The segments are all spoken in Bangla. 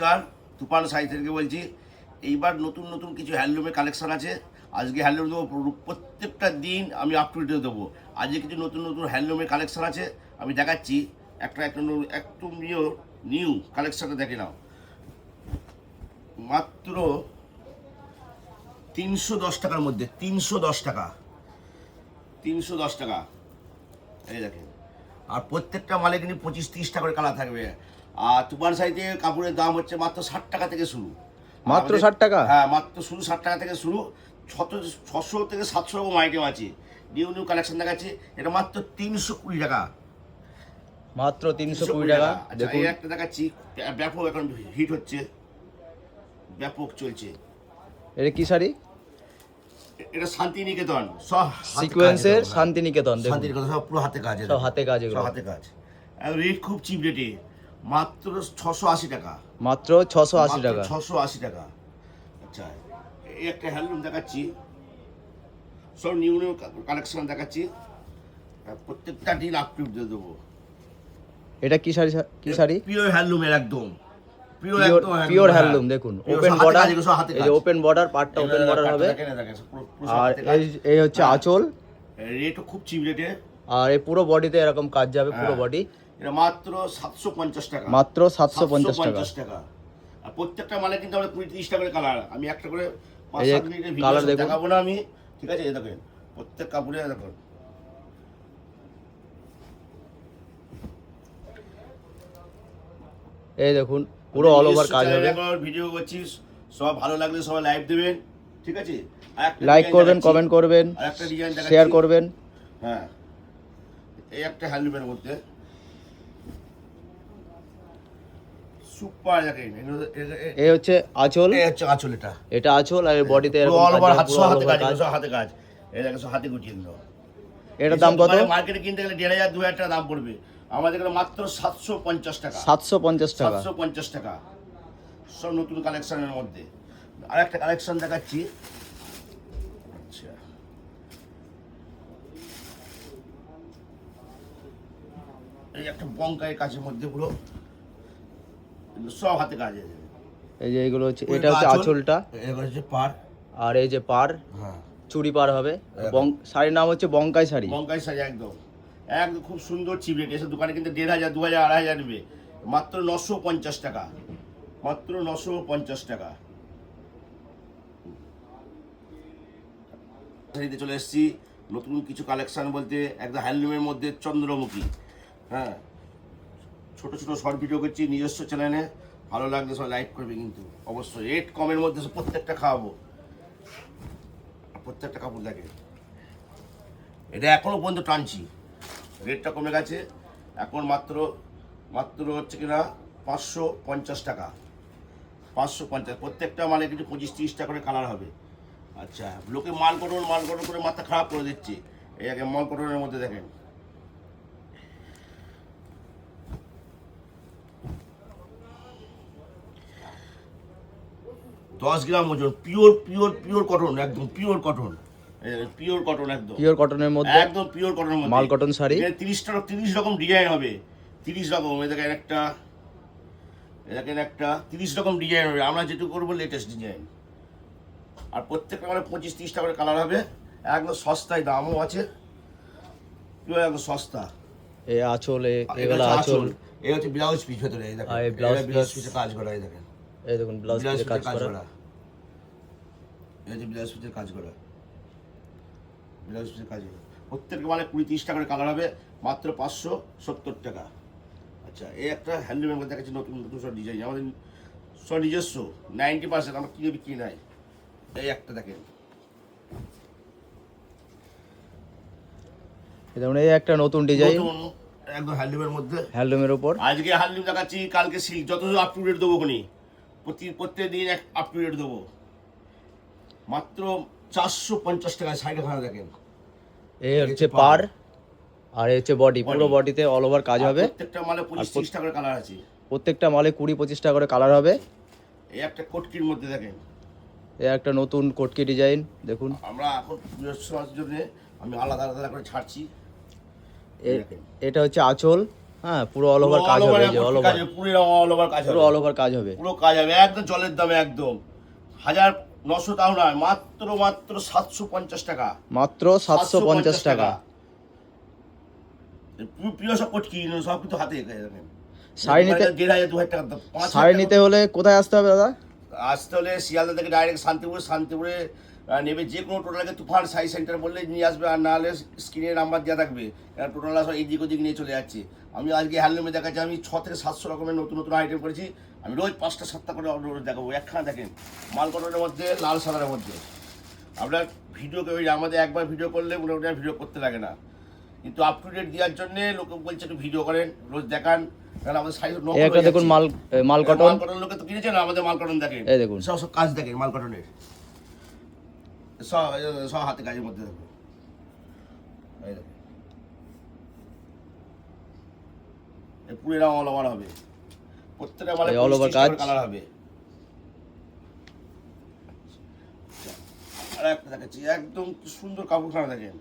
নমস্কার, তুফান সাই থেকে বলছি। এইবার নতুন নতুন কিছু হ্যান্ডলুমের কালেকশন আছে। আজকে হ্যান্ডলুম দেবো, প্রত্যেকটা দিন আমি আপ টু ডেট দেবো। আজকে কিছু নতুন নতুন হ্যান্ডলুমের কালেকশন আছে, আমি দেখাচ্ছি। একটা একটা একদম নিউ কালেকশনটা দেখে নাও। মাত্র 310 টাকার মধ্যে, 310 টাকা, 310 টাকা। এই দেখেন, আর প্রত্যেকটা মালে কিন্তু 25-30 টাকা করে কালার থাকবে। আর তুফান সাইতে কাপড়ের দাম হচ্ছে মাত্র 60 টাকা থেকে শুরু। মাত্র 60 টাকা? হ্যাঁ, মাত্র শুরু 60 টাকা থেকে শুরু। 600 থেকে 700 রকম আইটেম আছে। নিউ নিউ কালেকশন দেখাচ্ছি। এটা মাত্র 320 টাকা, মাত্র 320 টাকা। আচ্ছা, দেখুন এই একটা দেখাচ্ছি, ব্যাপক এখন হিট হচ্ছে, ব্যাপক চলছে। এটা কি শাড়ি? এটা শান্তিনিকেতন, সব সিকোয়েন্সের শান্তিনিকেতন। দেখুন শান্তিনিকেতন সব পুরো হাতে কাজ, সব হাতে কাজ, এগুলো সব হাতে কাজ। রেট খুব চিপ রেটে, মাত্র 680 টাকা, মাত্র 680 টাকা। 680 টাকা। আচ্ছা, এই একটা হ্যান্ডলুম দেখাচ্ছি, সব নিউ নিউ কালেকশন দেখাচ্ছি। প্রত্যেকটা দিন আপ টু ডেট দেবো। এটা কি শাড়ি? কি শাড়ি? পিওর হ্যান্ডলুমের একদম পিওর হ্যান্ডলুম। দেখুন ওপেন বর্ডার, এই যে ওপেন বর্ডার, পার্টটা ওপেন বর্ডার হবে। আর এই হচ্ছে আঁচল। রেটও খুব চিপ রেটে। আর এই পুরো বডিতে এরকম কাজ যাবে, পুরো বডি। এটা মাত্র 750 টাকা, মাত্র 750 টাকা। আর প্রত্যেকটা মালে কিন্তু আমরা 20-30 টাকা করে কালার, আমি একটা করে 5-7 মিনিটের কালার ভিডিও দেখুন, দেখাবো না আমি, ঠিক আছে? এই দেখেন প্রত্যেক কাপড়ে দেখুন। এই দেখুন পুরো অল ওভার কাজ হবে। ভিডিও করছিস, সব ভালো লাগলে সবাই লাইক দেবেন, ঠিক আছে? লাইক করবেন, কমেন্ট করবেন, একটা ডিজাইন দেখাচ্ছি, শেয়ার করবেন। হ্যাঁ, এই একটা হ্যান্ডলুমের মধ্যে সুপার। দেখেন এই হচ্ছে আঁচল, এই হচ্ছে আঁচল। এটা আঁচল, আর বডিতে এরকম অল ওভার কাজ, পুরো all over কাজ। সব হাতে কাজ। এই দেখেন সব হাতে গুটিয়ে দিল। এটার দাম কত? মার্কেটে কিনতে গেলে 1500-2000 টাকা দাম পড়বে, আমাদের এখানে মাত্র 750 টাকা, 750 টাকা। 750 টাকা। সব নতুন কালেকশনের মধ্যে আর একটা কালেকশন দেখাচ্ছি। আচ্ছা, এই একটা বঙ্কায়ের কাজের মধ্যে পুরো সব হাতে কাজ। এই যে এগুলো হচ্ছে, এটা হচ্ছে আঁচলটা, এগুলো হচ্ছে পার, আর এই যে পার, হ্যাঁ চুড়ি পার হবে। শাড়ির নাম হচ্ছে বঙ্কাই শাড়ি। বঙ্কাই শাড়ি, একদম একদম খুব সুন্দর চিপ রেট। এসে দোকানে কিন্তু 1500, 2000, 2500 নেবে, মাত্র 950 টাকা, মাত্র 950 টাকা। শাড়িতে চলে এসেছি নতুন কিছু কালেকশন বলতে, একদম হ্যান্ডলুমের মধ্যে চন্দ্রমুখী। হ্যাঁ, ছোট ছোট শর্ট ভিডিও করছি নিজস্ব চ্যানেলে, ভালো লাগলে সবাই লাইক করবে কিন্তু অবশ্যই। রেট কমের মধ্যে প্রত্যেকটা খাওয়াবো, প্রত্যেকটা কাপড় দেখে। এটা এখনো পর্যন্ত টানছি, রেটটা কমে গেছে এখন, মাত্র মাত্র হচ্ছে কিনা 550 টাকা, 550। প্রত্যেকটা মালে কিন্তু 25-30 টাকা করে কালার হবে। আচ্ছা, লোকে মাল কটন করে মাথা খারাপ করে দিচ্ছে। এই আগে মাল কটনের মধ্যে দেখেন, দশ গ্রাম ওজন, পিওর পিওর পিওর কটন, একদম পিওর কটন, পিওর কটন, একদম পিওর কটনের মধ্যে, একদম পিওর কটনের মধ্যে মাল কটন শাড়ি। 30 রকম ডিজাইন হবে, 30 রকম। এই দেখেন একটা, একটা 30 রকম ডিজাইন হবে, আমরা যেটুকু করবো লেটেস্ট ডিজাইন। আর প্রত্যেকটা মানে 25-30 টাকা করে কালার হবে, একদম সস্তায়, দামও আছে, একদম সস্তা। এই আঁচল, এগুলো আঁচল। এই হচ্ছে ব্লাউজ পিস ভেতরে, এই দেখেন ব্লাউজ পিসে কাজ করা, এই দেখেন, এই দেখুন ব্লাউজ পিসে কাজ করা। এই যে ব্লাউজ পিসের কাজ করা, ব্লাউজ পিসের কাজ করা। প্রত্যেকটা মানে 20-30 টাকা করে কালার হবে, মাত্র 570 টাকা। আচ্ছা, এই একটা হ্যান্ডলুমের মধ্যে দেখাচ্ছি নতুন নতুন সব ডিজাইন, আমাদের সব নিজস্ব, 90% আমরা কিনে বিক্রি নাই। এই একটা দেখেন, দেখুন এই একটা নতুন ডিজাইন, একদম হ্যান্ডলুমের মধ্যে, হ্যান্ডলুমের উপর। আজকে হ্যান্ডলুম দেখাচ্ছি, কালকে সিল্ক, যত আপ টু ডেট দেবো কোনি, প্রত্যেক দিন আপ টু ডেট দেবো। মাত্র 450 টাকায় শাড়িখানা দেখেন। এই হচ্ছে পার, আর এই হচ্ছে বডি, পুরো বডিতে অল ওভার কাজ হবে। প্রত্যেকটা মালে 25-30 টাকা করে কালার আছে, প্রত্যেকটা মালে 20-25 টাকা করে কালার হবে। এই একটা কোটকির মধ্যে দেখেন, এই একটা নতুন কোটকি ডিজাইন দেখুন। আমরা এখন পুজোর জন্য আমি আলাদা আলাদা করে ছাড়ছি। এটা হচ্ছে আঁচল, হ্যাঁ পুরো অল ওভার কাজ হবে, এই যে অল ওভার, পুরো অল ওভার কাজ পুরো হবে, অল ওভার কাজ হবে। পুরো কাজ হবে একদম জলের দামে, একদম 1900 তাও নয়, মাত্র 750 টাকা, মাত্র 750 টাকা। প্রিয় সব পটকি সব কিন্তু হাতে দেখেন। শাড়ি নিতে 1500 2000 টাকা, 5000 শাড়ি নিতে হলে কোথায় আসতে হবে দাদা? আসতে হলে শিয়ালদা থেকে ডাইরেক্ট শান্তিপুরে নেবে, যে কোনো টোটালকে তুফান সাই সেন্টার বললে নিয়ে আসবে, আর না হলে স্ক্রিনে নাম্বার দেওয়া থাকবে, এরা টোটাল সব এদিক ওদিক নিয়ে চলে যাচ্ছে। আমি আজকে হ্যান্ডলুমে দেখাচ্ছি, আমি 6 থেকে 700 রকমের নতুন নতুন আইটেম করেছি, আমি রোজ 5টা 7টা করে রোজ দেখাবো। একখানা দেখেন মাল কটনের মধ্যে, লাল সাদার মধ্যে, আপনার ভিডিও ওই আমাদের একবার ভিডিও করলে মোটামুটি আর ভিডিও করতে লাগে না, কিন্তু আপ টু ডেট দেওয়ার জন্য লোকে বলছে একটু ভিডিও করেন, রোজ দেখান, কারণ আমাদের সাইজ এই একটা দেখুন মাল কটন, লোকে তো কিনেছে না, আমাদের মাল কটন দেখেন, এই দেখুন সব কাজ দেখেন মাল কটনের, সব হাতে কাজের মধ্যে দেখুন, এই দেখুন পুরো এরা অল ওভার হবে, প্রত্যেকটা মালে all over কাজ। কালার হবে। আর একটা দেখাচ্ছি একদম কি সুন্দর কাপড় খানা দেখেন,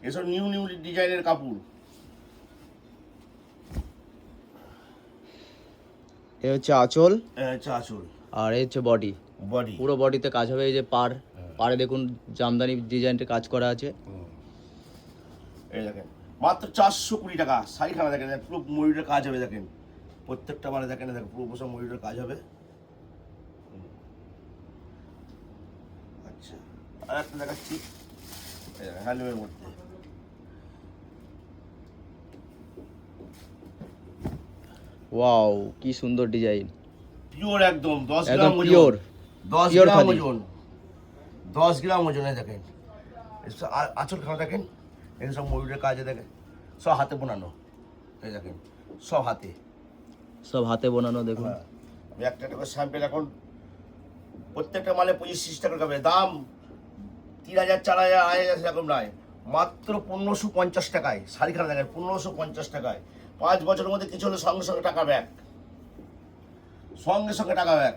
এসব নিউ ডিজাইনের কাপড়, এ হচ্ছে আঁচল আঁচল আর এই হচ্ছে বডি, বডি, পুরো বডিতে কাজ হবে। এই যে পাড়ে দেখুন জামদানি ডিজাইনটা কাজ করা আছে। এই দেখেন মাত্র 420 টাকা শাড়িখানা দেখেন, পুরো ময়ূরের কাজ হবে দেখেন, প্রত্যেকটা মানে দেখেন পুরো বসে ময়ূরের কাজ হবে। আচ্ছা আর একটা দেখাচ্ছি হ্যান্ডলুমের মধ্যে, ওয়াও কি সুন্দর ডিজাইন, পিওর একদম 10 একদম গ্রাম পিওর, ওজন, 10 পিওর গ্রাম খাদি। ওজন, 10 গ্রাম ওজনে দেখেন। আঁচল খানা দেখেন, এখানে সব ময়ূরের কাজে দেখেন, সব হাতে বোনানো, এই দেখেন সব হাতে, সব হাতে বোনানো দেখুন। হ্যাঁ, আমি একটা করে স্যাম্পেল এখন প্রত্যেকটা মালে 25-30 টাকা করে দাম, 3000 4000 5000 এরকম নয়, মাত্র 1550 টাকায় শাড়িখানা দেখেন, 1550 টাকায় 5 বছরের মধ্যে কিছু হলে সঙ্গে সঙ্গে টাকা ব্যাক, সঙ্গে সঙ্গে টাকা ব্যাক।